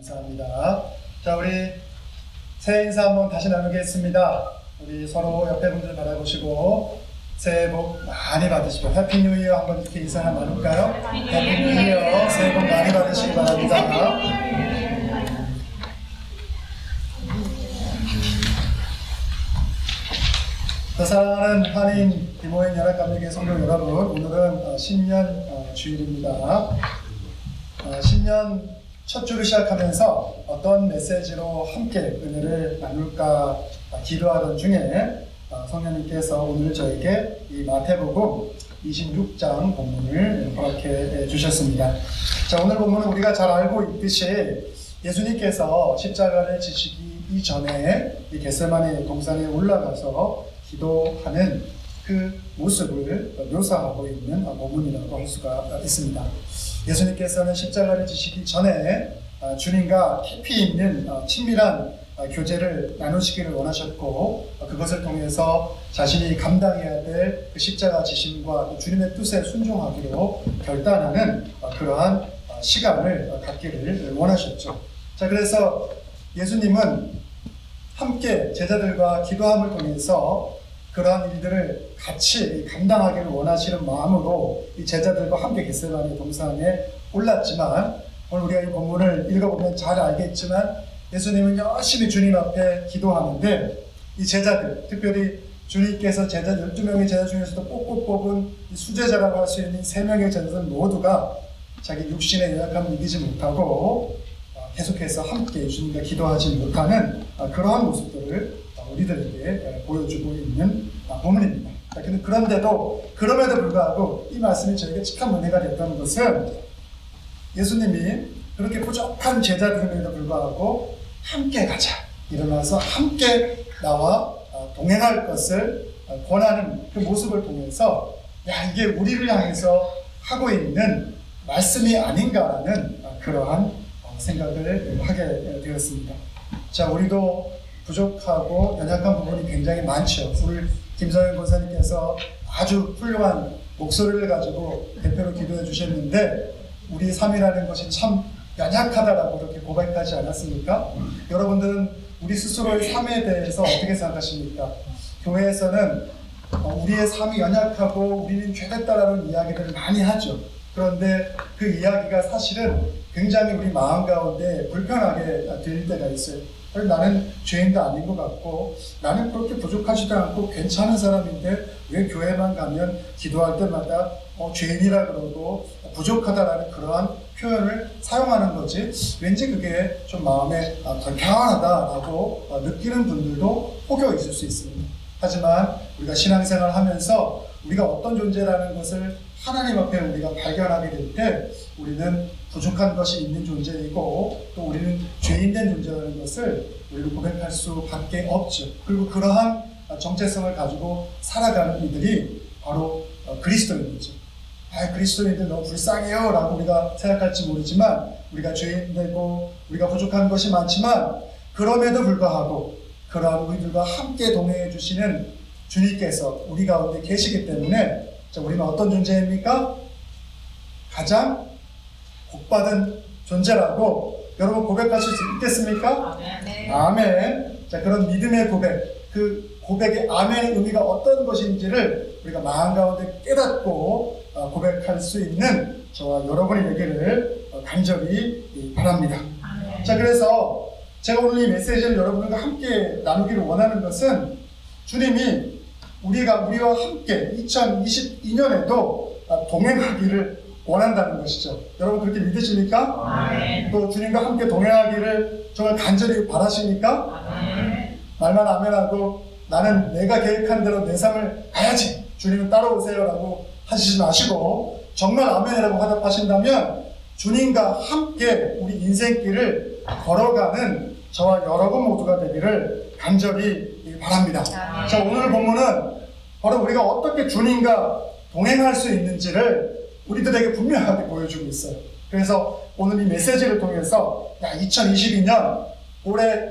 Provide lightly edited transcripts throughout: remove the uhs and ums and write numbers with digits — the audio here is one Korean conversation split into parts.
감사합니다. 자, 우리 새해 인사 한번 다시 나누겠습니다. 우리 서로 옆에 분들 바라보시고 새해 복 많이 받으시고 해피 뉴 이어 한번 이렇게 인사 한번 나눌까요? 해피 뉴 이어 새해 복 많이 받으시기 바랍니다. 사랑하는 한인 디모인 연합감리교회 성도 여러분, 오늘은 신년 주일입니다. 신년 첫 주를 시작하면서 어떤 메시지로 함께 은혜를 나눌까 기도하던 중에 성령님께서 오늘 저에게 이 마태복음 26장 본문을 허락해 주셨습니다. 자, 오늘 본문은 우리가 잘 알고 있듯이 예수님께서 십자가를 지시기 이전에 이 겟세마네 동산에 올라가서 기도하는 그 모습을 묘사하고 있는 본문이라고 할 수가 있습니다. 예수님께서는 십자가를 지시기 전에 주님과 깊이 있는 친밀한 교제를 나누시기를 원하셨고, 그것을 통해서 자신이 감당해야 될 그 십자가 지심과 주님의 뜻에 순종하기로 결단하는 그러한 시간을 갖기를 원하셨죠. 자, 그래서 예수님은 함께 제자들과 기도함을 통해서 그러한 일들을 같이 감당하기를 원하시는 마음으로 이 제자들과 함께 겟세마네 동산에 올랐지만, 오늘 우리가 이 본문을 읽어보면 잘 알겠지만 예수님은 열심히 주님 앞에 기도하는데 이 제자들, 특별히 주님께서 제자 12명의 제자 중에서도 꼭꼭 뽑은 이 수제자라고 할 수 있는 3명의 제자들 모두가 자기 육신의 연약함을 이기지 못하고 계속해서 함께 주님과 기도하지 못하는 그러한 모습들을 우리들에게 보여주고 있는 본문입니다. 그런데도 그럼에도 불구하고 이 말씀이 저에게 칙한 은혜가 됐다는 것은 예수님이 그렇게 부족한 제자들에도 불구하고 함께 가자, 일어나서 함께 나와 동행할 것을 권하는 그 모습을 통해서 이게 우리를 향해서 하고 있는 말씀이 아닌가라는 그러한 생각을 하게 되었습니다. 자, 우리도 부족하고 연약한 부분이 굉장히 많죠. 우리 김성현 권사님께서 아주 훌륭한 목소리를 가지고 대표로 기도해 주셨는데 우리의 삶이라는 것이 참 연약하다라고 그렇게 고백하지 않았습니까? 여러분들은 우리 스스로의 삶에 대해서 어떻게 생각하십니까? 교회에서는 우리의 삶이 연약하고 우리는 죄됐다라는 이야기들을 많이 하죠. 그런데 그 이야기가 사실은 굉장히 우리 마음 가운데 불편하게 들릴 때가 있어요. 나는 죄인도 아닌 것 같고 나는 그렇게 부족하지도 않고 괜찮은 사람인데 왜 교회만 가면 기도할 때마다 죄인이라 그러고 부족하다라는 그러한 표현을 사용하는 거지, 왠지 그게 좀 마음에 덜 평안하다라고 느끼는 분들도 혹여 있을 수 있습니다. 하지만 우리가 신앙생활을 하면서 우리가 어떤 존재라는 것을 하나님 앞에 우리가 발견하게 될 때 우리는 부족한 것이 있는 존재이고 또 우리는 죄인된 존재라는 것을 우리는 고백할 수밖에 없죠. 그리고 그러한 정체성을 가지고 살아가는 이들이 바로 그리스도인이죠. 그리스도인들 너무 불쌍해요 라고 우리가 생각할지 모르지만 우리가 죄인되고 우리가 부족한 것이 많지만 그럼에도 불구하고 그러한 우리들과 함께 동행해 주시는 주님께서 우리 가운데 계시기 때문에 우리는 어떤 존재입니까? 가장 복받은 존재라고 여러분 고백하실 수 있겠습니까? 아멘. 자, 그런 믿음의 고백, 그 고백의 아멘의 의미가 어떤 것인지를 우리가 마음 가운데 깨닫고 고백할 수 있는 저와 여러분이 되기를 간절히 바랍니다. 자, 그래서 제가 오늘 이 메시지를 여러분과 함께 나누기를 원하는 것은 주님이 우리와 함께 2022년에도 동행하기를 원한다는 것이죠. 여러분 그렇게 믿으십니까? 아멘. 또 주님과 함께 동행하기를 정말 간절히 바라십니까? 아멘. 말만 아멘하고 나는 내가 계획한 대로 내 삶을 가야지, 주님은 따라오세요 라고 하시지 마시고 정말 아멘이라고 화답하신다면 주님과 함께 우리 인생길을 걸어가는 저와 여러분 모두가 되기를 간절히 바랍니다. 아멘. 자, 오늘 본문은 바로 우리가 어떻게 주님과 동행할 수 있는지를 우리들에게 분명하게 보여주고 있어요. 그래서 오늘 이 메시지를 통해서 2022년 올해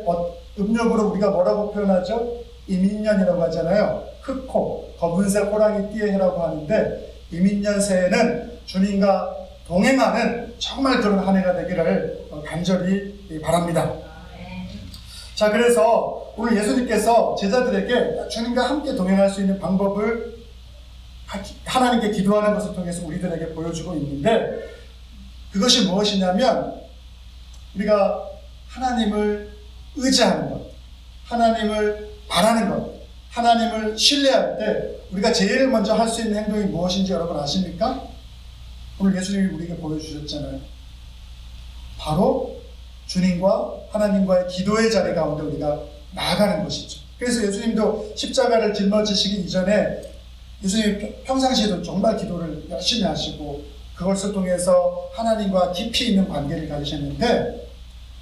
음력으로 우리가 뭐라고 표현하죠? 이민년이라고 하잖아요. 흑호, 검은색 호랑이 띠의 해라고 하는데 이민년 새해는 주님과 동행하는 정말 그런 한 해가 되기를 간절히 바랍니다. 자, 그래서 오늘 예수님께서 제자들에게 주님과 함께 동행할 수 있는 방법을 하나님께 기도하는 것을 통해서 우리들에게 보여주고 있는데, 그것이 무엇이냐면 우리가 하나님을 의지하는 것, 하나님을 바라는 것, 하나님을 신뢰할 때 우리가 제일 먼저 할 수 있는 행동이 무엇인지 여러분 아십니까? 오늘 예수님이 우리에게 보여주셨잖아요. 바로 주님과 하나님과의 기도의 자리 가운데 우리가 나아가는 것이죠. 그래서 예수님도 십자가를 짊어지시기 이전에 예수님 평상시에도 정말 기도를 열심히 하시고 그것을 통해서 하나님과 깊이 있는 관계를 가지셨는데,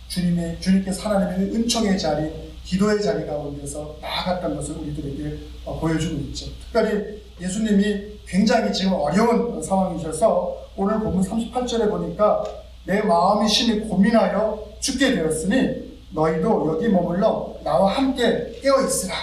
주님께서 하나님의 은총의 자리, 기도의 자리 가운데서 나아갔던 것을 우리들에게 보여주고 있죠. 특별히 예수님이 굉장히 지금 어려운 상황이셔서 오늘 본문 38절에 보니까 내 마음이 심히 고민하여 죽게 되었으니 너희도 여기 머물러 나와 함께 깨어 있으라.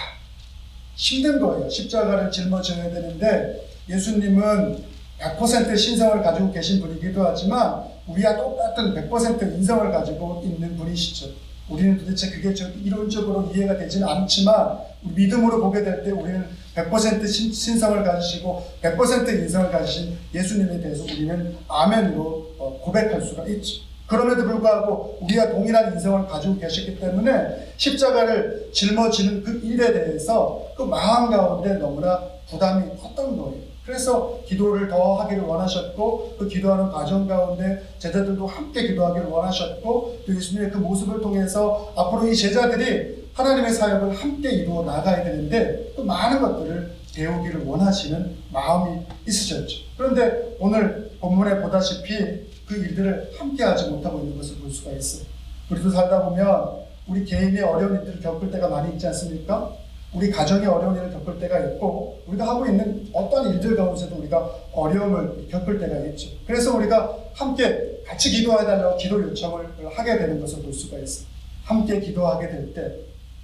힘든 거예요. 십자가를 짊어져야 되는데 예수님은 100% 신성을 가지고 계신 분이기도 하지만 우리와 똑같은 100% 인성을 가지고 있는 분이시죠. 우리는 도대체 그게 이론적으로 이해가 되지는 않지만 믿음으로 보게 될 때 우리는 100% 신성을 가지시고 100% 인성을 가지신 예수님에 대해서 우리는 아멘으로 고백할 수가 있죠. 그럼에도 불구하고 우리와 동일한 인성을 가지고 계셨기 때문에 십자가를 짊어지는 그 일에 대해서 그 마음 가운데 너무나 부담이 컸던 거예요. 그래서 기도를 더 하기를 원하셨고, 그 기도하는 과정 가운데 제자들도 함께 기도하기를 원하셨고, 또 예수님의 그 모습을 통해서 앞으로 이 제자들이 하나님의 사역을 함께 이루어 나가야 되는데 또 많은 것들을 배우기를 원하시는 마음이 있으셨죠. 그런데 오늘 본문에 보다시피 그 일들을 함께 하지 못하고 있는 것을 볼 수가 있어요. 우리도 살다 보면 우리 개인의 어려운 일들을 겪을 때가 많이 있지 않습니까? 우리 가정이 어려운 일을 겪을 때가 있고, 우리가 하고 있는 어떤 일들 가운데서도 우리가 어려움을 겪을 때가 있죠. 그래서 우리가 함께 같이 기도해달라고 기도 요청을 하게 되는 것을 볼 수가 있어요. 함께 기도하게 될 때,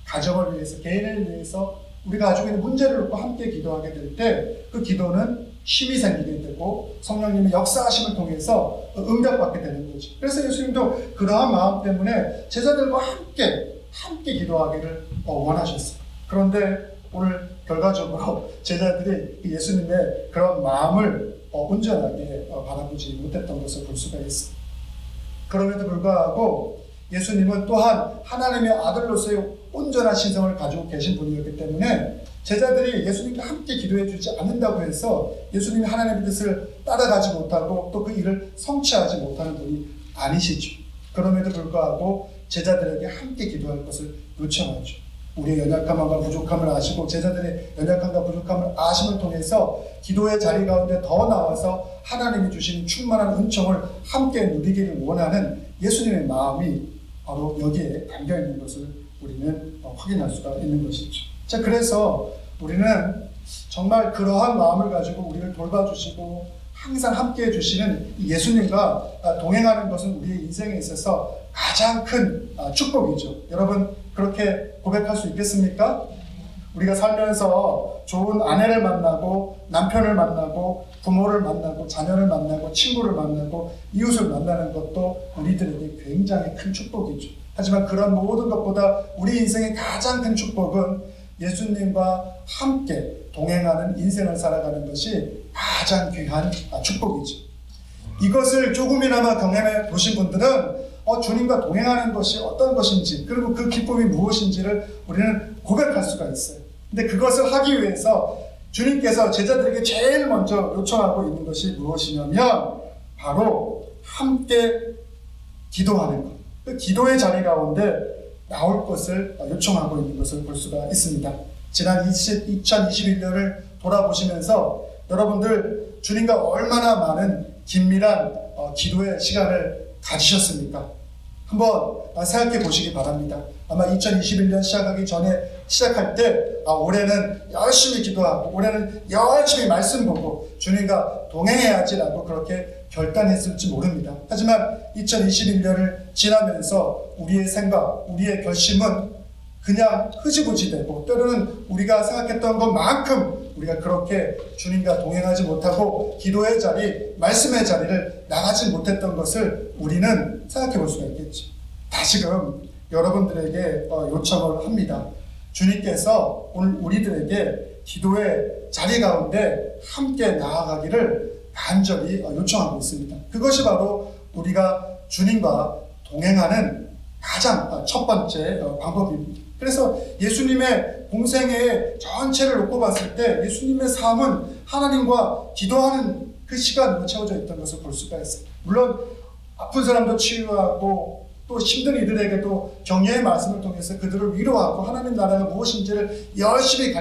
가정을 위해서, 개인을 위해서 우리가 가지고 있는 문제를 놓고 함께 기도하게 될 때 그 기도는 힘이 생기게 되고 성령님의 역사하심을 통해서 응답받게 되는 거죠. 그래서 예수님도 그러한 마음 때문에 제자들과 함께 기도하기를 원하셨어요. 그런데 오늘 결과적으로 제자들이 예수님의 그런 마음을 온전하게 바라보지 못했던 것을 볼 수가 있어요. 그럼에도 불구하고 예수님은 또한 하나님의 아들로서의 온전한 신성을 가지고 계신 분이었기 때문에 제자들이 예수님과 함께 기도해 주지 않는다고 해서 예수님이 하나님의 뜻을 따라가지 못하고 또 그 일을 성취하지 못하는 분이 아니시죠. 그럼에도 불구하고 제자들에게 함께 기도할 것을 요청하죠. 우리의 연약함과 부족함을 아시고 제자들의 연약함과 부족함을 아심을 통해서 기도의 자리 가운데 더 나와서 하나님이 주신 충만한 은총을 함께 누리기를 원하는 예수님의 마음이 바로 여기에 담겨 있는 것을 우리는 확인할 수가 있는 것이죠. 자, 그래서 우리는 정말 그러한 마음을 가지고 우리를 돌봐주시고 항상 함께 해주시는 예수님과 동행하는 것은 우리의 인생에 있어서 가장 큰 축복이죠. 여러분 그렇게 고백할 수 있겠습니까? 우리가 살면서 좋은 아내를 만나고 남편을 만나고 부모를 만나고 자녀를 만나고 친구를 만나고 이웃을 만나는 것도 우리들에게 굉장히 큰 축복이죠. 하지만 그런 모든 것보다 우리 인생의 가장 큰 축복은 예수님과 함께 동행하는 인생을 살아가는 것이 가장 귀한 축복이죠. 이것을 조금이나마 경험해 보신 분들은 주님과 동행하는 것이 어떤 것인지 그리고 그 기쁨이 무엇인지를 우리는 고백할 수가 있어요. 근데 그것을 하기 위해서 주님께서 제자들에게 제일 먼저 요청하고 있는 것이 무엇이냐면 바로 함께 기도하는 것. 그 기도의 자리 가운데 나올 것을 요청하고 있는 것을 볼 수가 있습니다. 지난 2021년을 돌아보시면서 여러분들 주님과 얼마나 많은 긴밀한 기도의 시간을 가지셨습니까? 한번 생각해 보시기 바랍니다. 아마 2021년 시작하기 전에 시작할 때 올해는 열심히 기도하고 올해는 열심히 말씀 보고 주님과 동행해야지라고 그렇게 결단했을지 모릅니다. 하지만 2021년을 지나면서 우리의 생각, 우리의 결심은 그냥 흐지부지 되고 때로는 우리가 생각했던 것만큼 우리가 그렇게 주님과 동행하지 못하고 기도의 자리, 말씀의 자리를 나가지 못했던 것을 우리는 생각해 볼 수가 있겠죠. 다시금 여러분들에게 요청을 합니다. 주님께서 오늘 우리들에게 기도의 자리 가운데 함께 나아가기를 간절히 요청하고 있습니다. 그것이 바로 우리가 주님과 동행하는 가장 첫 번째 방법입니다. 그래서 예수님의 공생의 전체를 놓고 봤을 때 예수님의 삶은 하나님과 기도하는 그 시간으로 채워져 있던 것을 볼 수가 있어요. 물론 아픈 사람도 치유하고 또 힘든 이들에게도 격려의 말씀을 통해서 그들을 위로하고 하나님 나라가 무엇인지를 열심히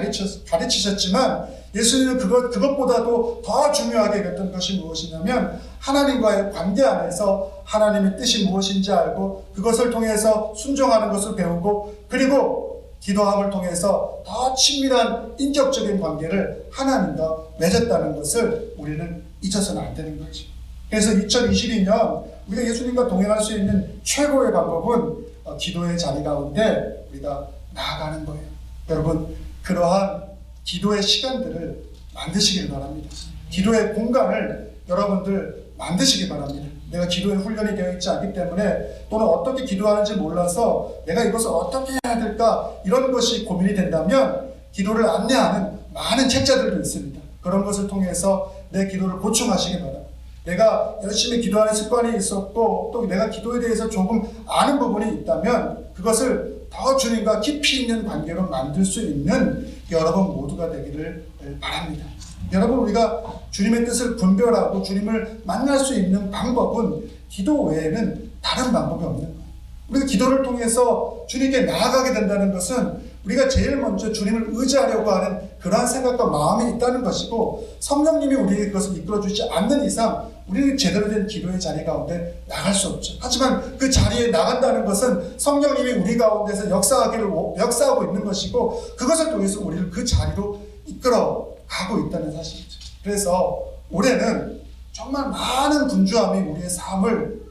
가르치셨지만 예수님은 그것보다도 더 중요하게 여겼던 것이 무엇이냐면 하나님과의 관계 안에서 하나님의 뜻이 무엇인지 알고 그것을 통해서 순종하는 것을 배우고 그리고 기도함을 통해서 더 친밀한 인격적인 관계를 하나님과 맺었다는 것을 우리는 잊어서는 안 되는 거죠. 그래서 2022년 우리가 예수님과 동행할 수 있는 최고의 방법은 기도의 자리 가운데 우리가 나아가는 거예요. 여러분, 그러한 기도의 시간들을 만드시길 바랍니다. 기도의 공간을 여러분들 만드시기 바랍니다. 내가 기도에 훈련이 되어 있지 않기 때문에 또는 어떻게 기도하는지 몰라서 내가 이것을 어떻게 해야 될까 이런 것이 고민이 된다면 기도를 안내하는 많은 책자들도 있습니다. 그런 것을 통해서 내 기도를 보충하시기 바랍니다. 내가 열심히 기도하는 습관이 있었고 또 내가 기도에 대해서 조금 아는 부분이 있다면 그것을 더 주님과 깊이 있는 관계로 만들 수 있는 여러분 모두가 되기를 바랍니다. 여러분, 우리가 주님의 뜻을 분별하고 주님을 만날 수 있는 방법은 기도 외에는 다른 방법이 없는 거예요. 우리가 기도를 통해서 주님께 나아가게 된다는 것은 우리가 제일 먼저 주님을 의지하려고 하는 그러한 생각과 마음이 있다는 것이고 성령님이 우리에게 그것을 이끌어주지 않는 이상 우리는 제대로 된 기도의 자리 가운데 나갈 수 없죠. 하지만 그 자리에 나간다는 것은 성령님이 우리 가운데서 역사하고 있는 것이고 그것을 통해서 우리를 그 자리로 이끌어가고 있다는 사실이죠. 그래서 올해는 정말 많은 분주함이 우리의 삶을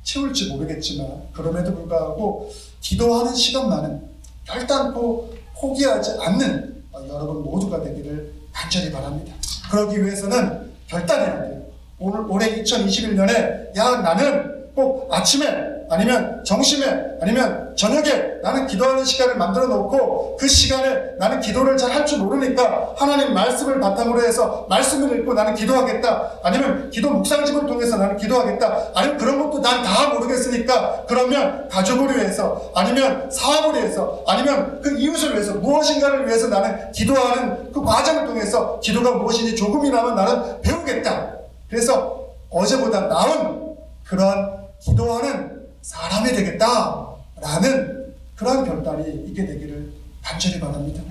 채울지 모르겠지만 그럼에도 불구하고 기도하는 시간만은 결단코 포기하지 않는 여러분 모두가 되기를 간절히 바랍니다. 그러기 위해서는 결단해야 돼요. 올해 2021년에 나는 꼭 아침에 아니면 점심에 아니면 저녁에 나는 기도하는 시간을 만들어 놓고 그 시간에 나는 기도를 잘 할 줄 모르니까 하나님 말씀을 바탕으로 해서 말씀을 읽고 나는 기도하겠다. 아니면 기도 묵상집을 통해서 나는 기도하겠다. 아니면 그런 것도 난 다 모르겠으니까 그러면 가족을 위해서 아니면 사업을 위해서 아니면 그 이웃을 위해서 무엇인가를 위해서 나는 기도하는 그 과정을 통해서 기도가 무엇인지 조금이나마 나는 배우겠다. 그래서 어제보다 나은 그러한 기도하는 사람이 되겠다라는 그러한 결단이 있게 되기를 간절히 바랍니다.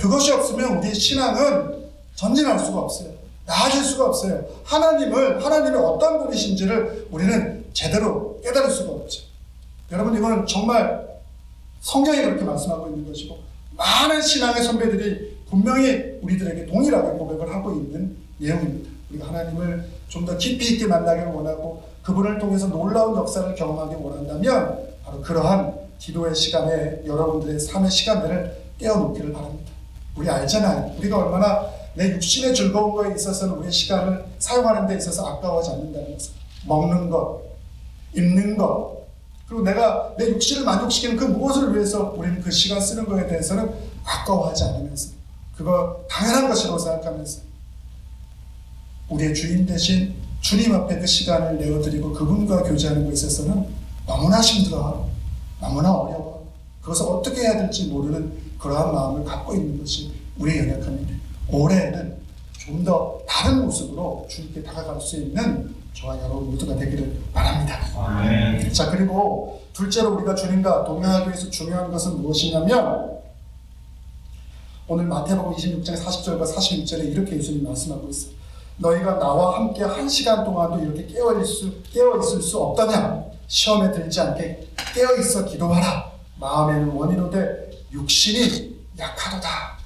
그것이 없으면 우리의 신앙은 전진할 수가 없어요. 나아질 수가 없어요. 하나님이 어떤 분이신지를 우리는 제대로 깨달을 수가 없죠. 여러분, 이거는 정말 성경이 그렇게 말씀하고 있는 것이고 많은 신앙의 선배들이 분명히 우리들에게 동일하게 고백을 하고 있는 내용입니다. 우리가 하나님을 좀 더 깊이 있게 만나기를 원하고 그분을 통해서 놀라운 역사를 경험하기 원한다면 바로 그러한 기도의 시간에 여러분들의 삶의 시간들을 떼어놓기를 바랍니다. 우리 알잖아요. 우리가 얼마나 내 육신의 즐거운 거에 있어서는 우리의 시간을 사용하는 데 있어서 아까워하지 않는다는 것을. 먹는 것, 입는 것, 그리고 내가 내 육신을 만족시키는 그 무엇을 위해서 우리는 그 시간 쓰는 것에 대해서는 아까워하지 않으면서 그거 당연한 것이라고 생각하면서 우리의 주인 대신 주님 앞에 그 시간을 내어드리고 그분과 교제하는 것에 있어서는 너무나 힘들어하고 너무나 어려워 그것을 어떻게 해야 될지 모르는 그러한 마음을 갖고 있는 것이 우리의 연약함인데 올해는 좀 더 다른 모습으로 주님께 다가갈 수 있는 저와 여러분 모두가 되기를 바랍니다. 아멘. 자, 그리고 둘째로 우리가 주님과 동행하기 위해서 중요한 것은 무엇이냐면 오늘 마태복음 26장 40절과 41절에 이렇게 예수님이 말씀하고 있어요. 너희가 나와 함께 1시간 동안도 이렇게 깨어있을 수 없다냐? 시험에 들지 않게 깨어있어 기도하라. 마음에는 원이로되 육신이 약하도다.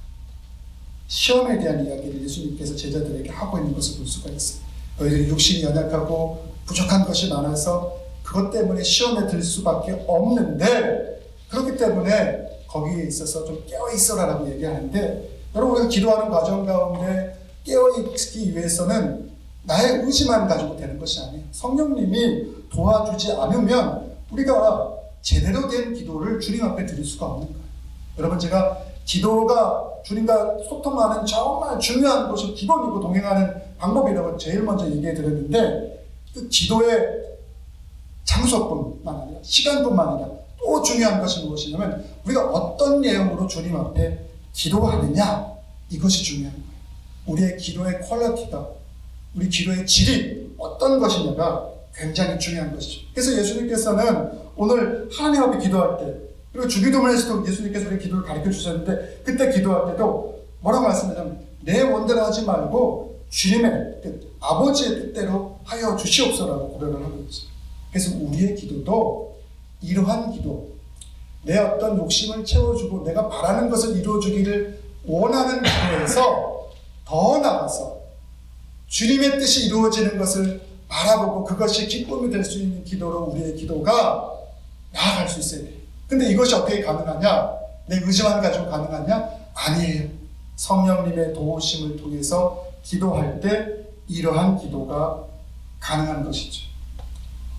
시험에 대한 이야기를 예수님께서 제자들에게 하고 있는 것을 볼 수가 있어요. 너희들이 육신이 연약하고 부족한 것이 많아서 그것 때문에 시험에 들 수밖에 없는데 그렇기 때문에 거기에 있어서 좀 깨어있어라라고 얘기하는데 여러분, 우리가 기도하는 과정 가운데 깨어있기 위해서는 나의 의지만 가지고 되는 것이 아니에요. 성령님이 도와주지 않으면 우리가 제대로 된 기도를 주님 앞에 드릴 수가 없는 거예요. 여러분, 제가 기도가 주님과 소통하는 정말 중요한 것이 기본이고 동행하는 방법이라고 제일 먼저 얘기해 드렸는데, 그 기도의 장소뿐만 아니라 시간뿐만 아니라 또 중요한 것이 무엇이냐면 우리가 어떤 내용으로 주님 앞에 기도하느냐, 이것이 중요한 거예요. 우리의 기도의 퀄리티가, 우리 기도의 질이 어떤 것이냐가 굉장히 중요한 것이죠. 그래서 예수님께서는 오늘 하나님 앞에 기도할 때, 그리고 주기도문에서도 예수님께서 우리 기도를 가르쳐 주셨는데, 그때 기도할 때도 뭐라고 말씀하냐면 내 원대로 하지 말고 주님의 뜻, 아버지의 뜻대로 하여 주시옵소서라고 고백을 하고 있어요. 그래서 우리의 기도도 이러한 기도, 내 어떤 욕심을 채워주고 내가 바라는 것을 이루어주기를 원하는 기도에서 더 나아가서 주님의 뜻이 이루어지는 것을 바라보고 그것이 기쁨이 될 수 있는 기도로 우리의 기도가 나아갈 수 있어야 돼요. 근데 이것이 어떻게 가능하냐? 내 의지만 가지고 가능하냐? 아니에요. 성령님의 도우심을 통해서 기도할 때 이러한 기도가 가능한 것이죠.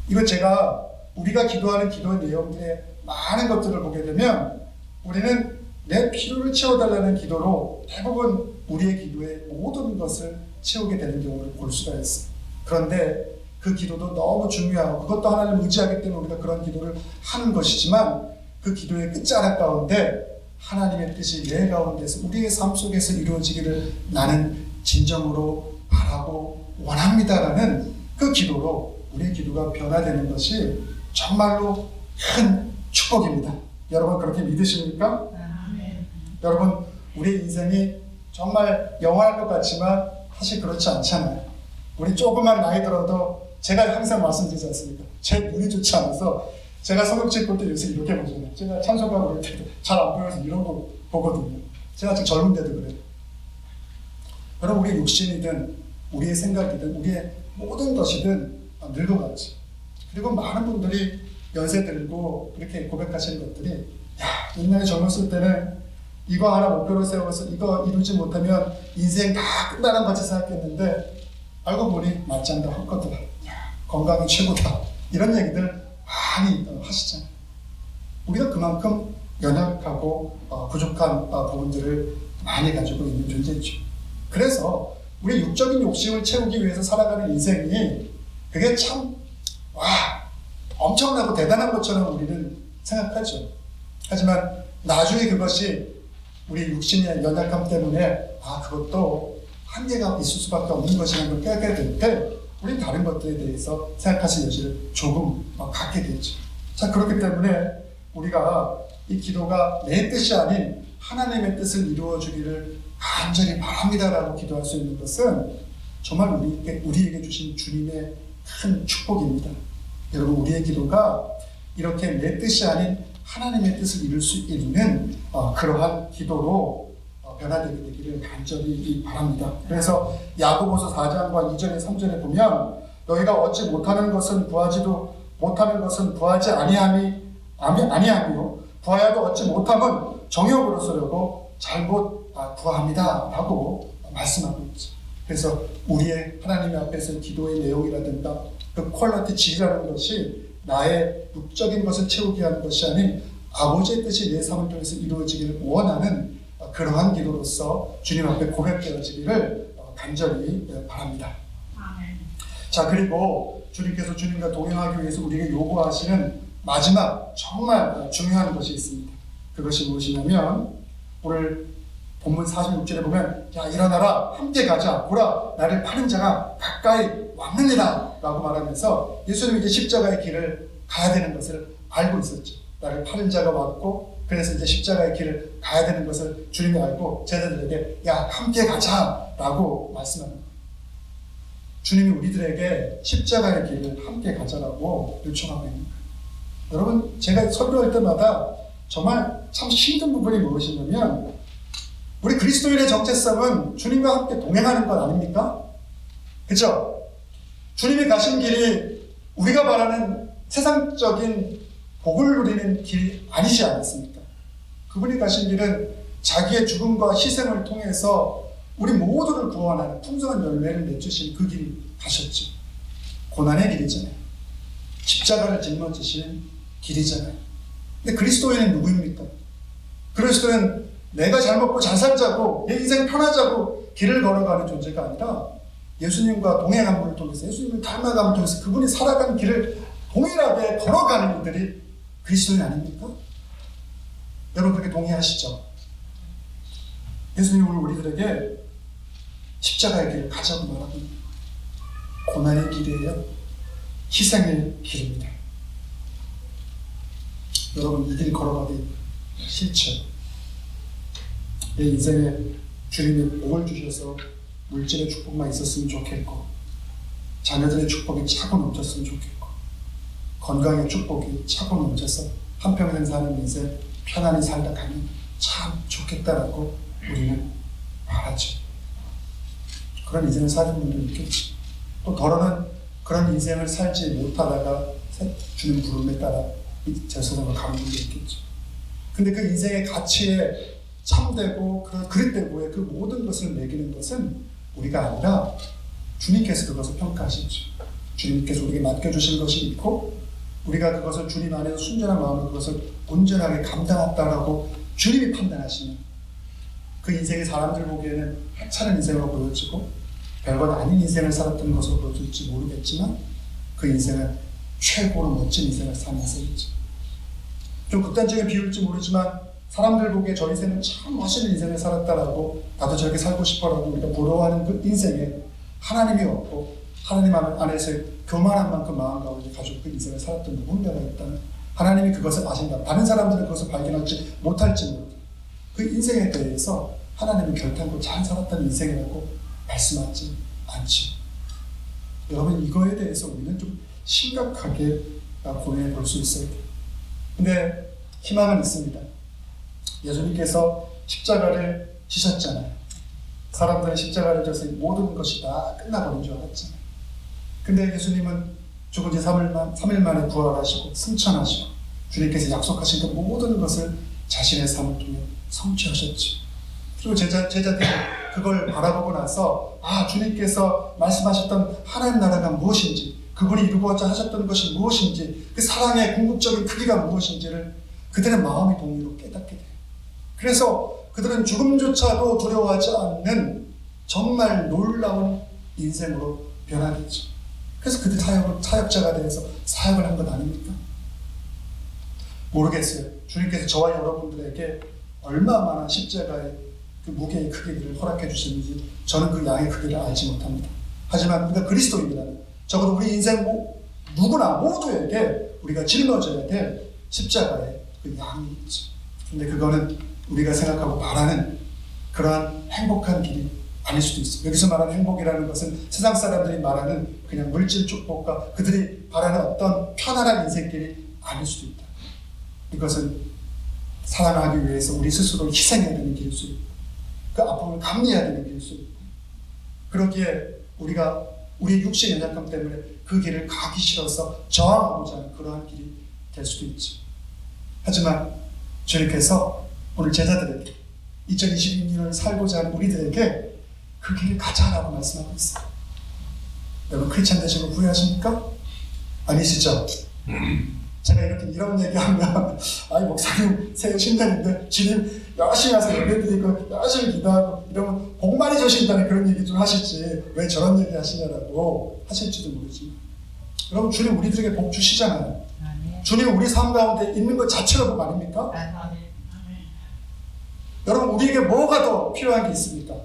이거 제가 우리가 기도하는 기도의 내용들의 많은 것들을 보게 되면 우리는 내 필요를 채워달라는 기도로 대부분 우리의 기도의 모든 것을 채우게 되는 경우를 볼 수가 있어요. 그런데 그 기도도 너무 중요하고 그것도 하나님을 의지하기 때문에 우리가 그런 기도를 하는 것이지만, 그 기도의 끝자락 가운데 하나님의 뜻이 내 가운데서 우리의 삶 속에서 이루어지기를 나는 진정으로 바라고 원합니다라는 그 기도로 우리의 기도가 변화되는 것이 정말로 큰 축복입니다. 여러분, 그렇게 믿으십니까? 여러분, 우리의 인생이 정말 영원할 것 같지만 사실 그렇지 않잖아요. 우리 조금만 나이 들어도 제가 항상 말씀드리지 않습니까? 제 눈이 좋지 않아서 제가 성경책 볼 때 요새 이렇게 보잖아요. 제가 찬송가 볼 때도 잘 안 보여서 이러고 보거든요. 제가 아직 젊은데도 그래요. 여러분, 우리의 욕심이든 우리의 생각이든 우리의 모든 것이든 늙어가지. 그리고 많은 분들이 연세 들고 이렇게 고백하시는 것들이, 야, 옛날에 젊었을 때는 이거 하나 목표로 세워서 이거 이루지 못하면 인생 다 끝나는 같이 생각했는데 알고 보니 맞지 않다 헛거더라. 건강이 최고다. 이런 얘기들 많이 하시잖아요. 우리가 그만큼 연약하고 부족한 부분들을 많이 가지고 있는 존재죠. 그래서 우리 육적인 욕심을 채우기 위해서 살아가는 인생이 그게 참 엄청나고 대단한 것처럼 우리는 생각하죠. 하지만 나중에 그것이 우리 육신의 연약함 때문에 그것도 한계가 있을 수밖에 없는 것이라는 걸 깨닫게 될 때 우리는 다른 것들에 대해서 생각하실 여지를 조금 갖게 되죠. 자, 그렇기 때문에 우리가 이 기도가 내 뜻이 아닌 하나님의 뜻을 이루어주기를 간절히 바랍니다라고 기도할 수 있는 것은 정말 우리에게 주신 주님의 큰 축복입니다. 여러분, 우리의 기도가 이렇게 내 뜻이 아닌 하나님의 뜻을 이룰 수 있는 그러한 기도로 변화되게 되기를 간절히 바랍니다. 그래서 야고보서 4장과 2절에 3절에 보면 너희가 얻지 못하는 것은 구하지도 못하는 것은 구하지 아니하며 구하여도 얻지 못함은 정욕으로 쓰려고 잘못 구합니다 라고 말씀하고 있죠. 그래서 우리의 하나님 앞에서 기도의 내용이라든가 그 퀄리티 질이라는 것이 나의 육적인 것을 채우게 하는 것이 아닌 아버지의 뜻이 내 삶을 통해서 이루어지기를 원하는 그러한 기도로서 주님 앞에 고백되어지기를 간절히 바랍니다. 자, 그리고 주님께서 주님과 동행하기 위해서 우리에게 요구하시는 마지막 정말 중요한 것이 있습니다. 그것이 무엇이냐면 오늘 본문 46절에 보면 야, 일어나라, 함께 가자, 보라, 나를 파는 자가 가까이 왔느니라 라고 말하면서 예수님이 이제 십자가의 길을 가야 되는 것을 알고 있었죠. 나를 파는 자가 왔고 그래서 이제 십자가의 길을 가야 되는 것을 주님이 알고 제자들에게 야, 함께 가자 라고 말씀합니다. 주님이 우리들에게 십자가의 길을 함께 가자라고 요청하고 있는 거예요. 여러분, 제가 설교할 때마다 정말 참 힘든 부분이 무엇이냐면 우리 그리스도인의 정체성은 주님과 함께 동행하는 것 아닙니까? 그렇죠? 주님이 가신 길이 우리가 바라는 세상적인 복을 누리는 길 아니지 않습니까? 그분이 가신 길은 자기의 죽음과 희생을 통해서 우리 모두를 구원하는 풍성한 열매를 맺으신 그 길 가셨죠. 고난의 길이잖아요. 십자가를 짊어지신 길이잖아요. 근데 그리스도인은 누구입니까? 그리스도는 내가 잘 먹고 잘 살자고 내 인생 편하자고 길을 걸어가는 존재가 아니라 예수님과 동행함을 통해서 예수님을 닮아감을 통해서 그분이 살아간 길을 동일하게 걸어가는 이들이 그리스도인 아닙니까? 여러분 그렇게 동의하시죠? 예수님은 우리들에게 십자가의 길을 가자고 말하고 고난의 길이에요. 희생의 길입니다. 여러분 이 길 걸어가기 싫죠? 내 인생에 주님이 복을 주셔서 물질의 축복만 있었으면 좋겠고 자녀들의 축복이 차고 넘쳤으면 좋겠고 건강의 축복이 차고 넘쳐서 한평생 사는 인생 편안히 살다 가면 참 좋겠다라고 우리는 말하죠. 그런 인생을 사는 분도 있겠지. 또 더러는 그런 인생을 살지 못하다가 주님 부름에 따라 제 세상을 가는 분도 있겠죠. 근데 그 인생의 가치에 참되고 그릇되고의 그 모든 것을 매기는 것은 우리가 아니라 주님께서 그것을 평가하시죠. 주님께서 우리에게 맡겨주신 것이 있고 우리가 그것을 주님 안에서 순전한 마음으로 그것을 온전하게 감당했다라고 주님이 판단하시는 그 인생이 사람들 보기에는 하찮은 인생으로 보여지고 별것 아닌 인생을 살았던 것으로 보여질지 모르겠지만 그 인생은 최고로 멋진 인생을 사면서 있죠. 좀 극단적인 비유일지 모르지만 사람들 보기에 저 인생은 참 멋있는 인생을 살았다라고 나도 저렇게 살고 싶어라고 우리가 부러워하는 그 인생에 하나님이 없고 하나님 안에서 교만한 만큼 마음 가운데 가지고 그 인생을 살았던 누군가가 있다면 하나님이 그것을 아신다. 다른 사람들은 그것을 발견하지 못할지 모르고 그 인생에 대해서 하나님이 결단코 잘 살았다는 인생이라고 말씀하지 않죠. 여러분 이거에 대해서 우리는 좀 심각하게 고민해 볼 수 있어요. 근데 희망은 있습니다. 예수님께서 십자가를 지셨잖아요. 사람들은 십자가를 져서 모든 것이 다 끝나버린 줄 알았잖아요. 근데 예수님은 죽은 지 3일 만에 부활하시고 승천하시고 주님께서 약속하신 그 모든 것을 자신의 삶을 통해 성취하셨죠. 그리고 제자들이 그걸 바라보고 나서 주님께서 말씀하셨던 하나님 나라가 무엇인지 그분이 이루고자 하셨던 것이 무엇인지 그 사랑의 궁극적인 크기가 무엇인지를 그들의 마음의 동의로 깨닫게 돼요. 그래서 그들은 죽음조차도 두려워하지 않는 정말 놀라운 인생으로 변하겠죠. 그래서 그들 사역자가 되어서 사역을 한 것 아닙니까? 모르겠어요. 주님께서 저와 여러분들에게 얼마나 십자가의 그 무게의 크기를 허락해 주셨는지 저는 그 양의 크기를 알지 못합니다. 하지만 우리가 그리스도인이라면 적어도 우리 인생 누구나 모두에게 우리가 짊어져야 될 십자가의 그 양이 있죠. 근데 그거는 우리가 생각하고 바라는 그러한 행복한 길이 아닐 수도 있어요. 여기서 말하는 행복이라는 것은 세상 사람들이 말하는 그냥 물질 축복과 그들이 바라는 어떤 편안한 인생길이 아닐 수도 있다. 이것은 살아가기 위해서 우리 스스로를 희생해야 되는 길일 수 있고 그 아픔을 감내해야 되는 길일 수 있고 그러기에 우리가 우리의 육신의 연약함 때문에 그 길을 가기 싫어서 저항하고자 하는 그러한 길이 될 수도 있죠. 하지만 주님께서 오늘 제자들에게 2022년을 살고자 하는 우리들에게 그 길을 가자라고 말씀하고 있어요. 여러분 크리스찬 되신 거 후회하십니까? 아니시죠? 제가 이런 얘기하면 목사님 새해 신년인데 주님 열심히 와서 예배드리고 열심히 기도하고 이러면 복 많이 주신다는 그런 얘기 좀 하실지 왜 저런 얘기 하시냐라고 하실지도 모르지만 여러분 주님 우리들에게 복 주시잖아요. 주님 우리 삶 가운데 있는 것 자체가 복 아닙니까? 여러분 우리에게 뭐가 더 필요한 게 있습니까?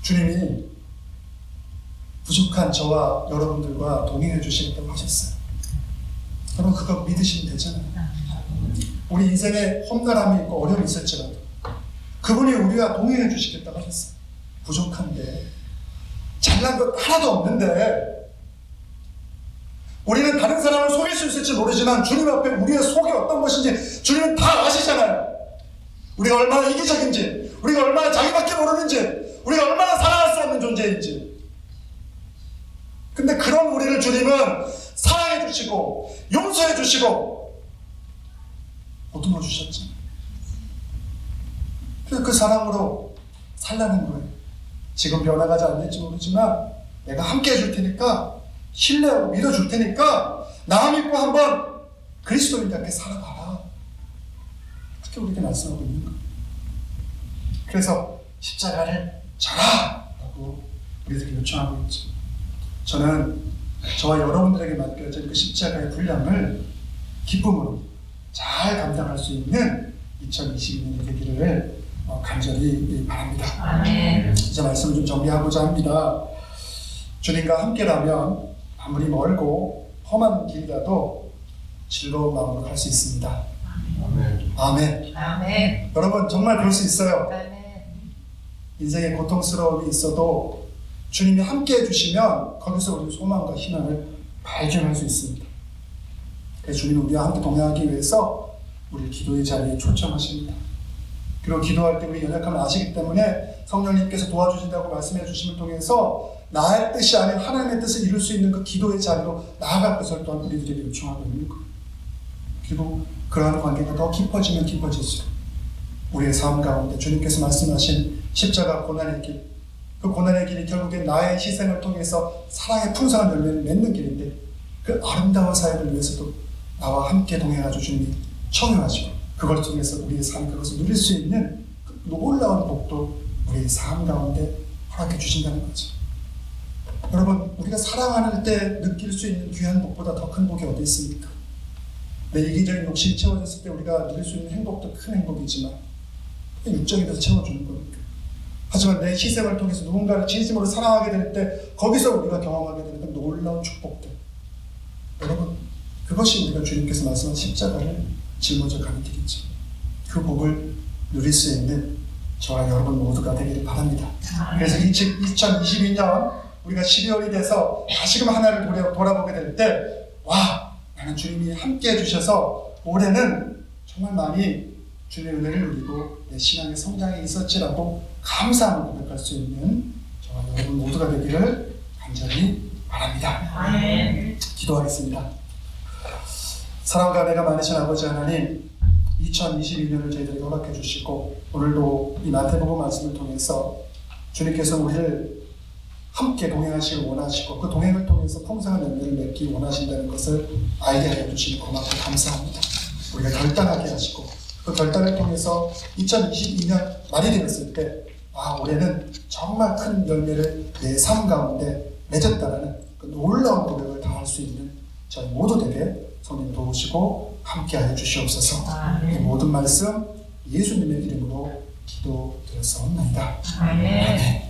주님이 부족한 저와 여러분들과 동행해 주시겠다고 하셨어요. 여러분 그거 믿으시면 되잖아요. 우리 인생에 험난함이 있고 어려움이 있을지라도 그분이 우리와 동행해 주시겠다고 하셨어요. 부족한데 잘난 것 하나도 없는데 우리는 다른 사람을 속일 수 있을지 모르지만 주님 앞에 우리의 속이 어떤 것인지 주님은 다 아시잖아요. 우리가 얼마나 이기적인지 우리가 얼마나 자기밖에 모르는지 우리가 얼마나 사랑할 수 없는 존재인지 근데 그런 우리를 주님은 사랑해 주시고 용서해 주시고 보듬어 주셨잖아요. 그래서 그 사랑으로 살라는 거예요. 지금 변화가지 않을지 모르지만 내가 함께 해줄 테니까, 신뢰하고 믿어줄 테니까 나 믿고 한번 그리스도인답게 살아가라. 그렇게 우리에게 말씀하고 있는 거예요. 그래서 십자가를 져라! 라고 우리들에게 요청하고 있죠. 저는 저와 여러분들에게 맡겨진 그 십자가의 분량을 기쁨으로 잘 감당할 수 있는 2022년이 되기를 간절히 바랍니다. 아멘. 이제 말씀을 좀 정리하고자 합니다. 주님과 함께라면 아무리 멀고 험한 길이라도 즐거운 마음으로 갈 수 있습니다. 아멘. 아멘. 아멘. 여러분 정말 그럴 수 있어요. 아멘. 인생에 고통스러움이 있어도 주님이 함께 해주시면 거기서 우리 소망과 희망을 발견할 수 있습니다. 그래서 주님은 우리와 함께 동행하기 위해서 우리 기도의 자리에 초청하십니다. 그리고 기도할 때 우리 연약함을 아시기 때문에 성령님께서 도와주신다고 말씀해 주심을 통해서 나의 뜻이 아닌 하나님의 뜻을 이룰 수 있는 그 기도의 자리로 나아갈 것을 또한 우리들에게 요청하고 있는 거예요. 그리고 그러한 관계가 더 깊어지면 깊어질수록 우리의 삶 가운데 주님께서 말씀하신 십자가 고난의 길, 그 고난의 길이 결국엔 나의 희생을 통해서 사랑의 풍성한 열매를 맺는 길인데, 그 아름다운 사역을 위해서도 나와 함께 동행하죠. 주님이 청유하시고 그걸 통해서 우리의 삶, 그것을 누릴 수 있는 그 놀라운 복도 우리의 삶 가운데 허락해 주신다는 거죠. 여러분, 우리가 사랑하는 때 느낄 수 있는 귀한 복보다 더 큰 복이 어디 있습니까? 내 이기적인 욕심이 채워졌을 때 우리가 누릴 수 있는 행복도 큰 행복이지만 육적이 돼서 채워주는 거니까. 하지만 내 희생을 통해서 누군가를 진심으로 사랑하게 될 때 거기서 우리가 경험하게 되는 그 놀라운 축복들, 여러분, 그것이 우리가 주님께서 말씀한 십자가를 짊어져 가는 길이죠. 그 복을 누릴 수 있는 저와 여러분 모두가 되기를 바랍니다. 그래서 2022년 우리가 12월이 돼서 다시금 하나를 돌아보게 될 때, 와, 나는 주님이 함께 해주셔서 올해는 정말 많이 주님의 은혜를 누리고 내 신앙의 성장이 있었지라고 감사함을 고백할 수 있는 저와 여러분 모두가 되기를 간절히 바랍니다. 아멘. 기도하겠습니다. 사랑과 은혜가 많으신 아버지 하나님, 2022년을 저희들에게 허락해 주시고 오늘도 이 마태복음 말씀을 통해서 주님께서 우리를 함께 동행하시길 원하시고 그 동행을 통해서 풍성한 열매를 맺기 원하신다는 것을 알게 하여 주시니 고맙고 감사합니다. 우리가 결단하게 하시고 그 결단을 통해서 2022년 말이 되었을 때, 아, 올해는 정말 큰 열매를 내 삶 가운데 맺었다라는 그 놀라운 고백을 다 할 수 있는 저희 모두에게 성령 도우시고 함께하여 주시옵소서. 이 모든 말씀 예수님의 이름으로 기도드렸사옵나이다. 아멘. 아멘.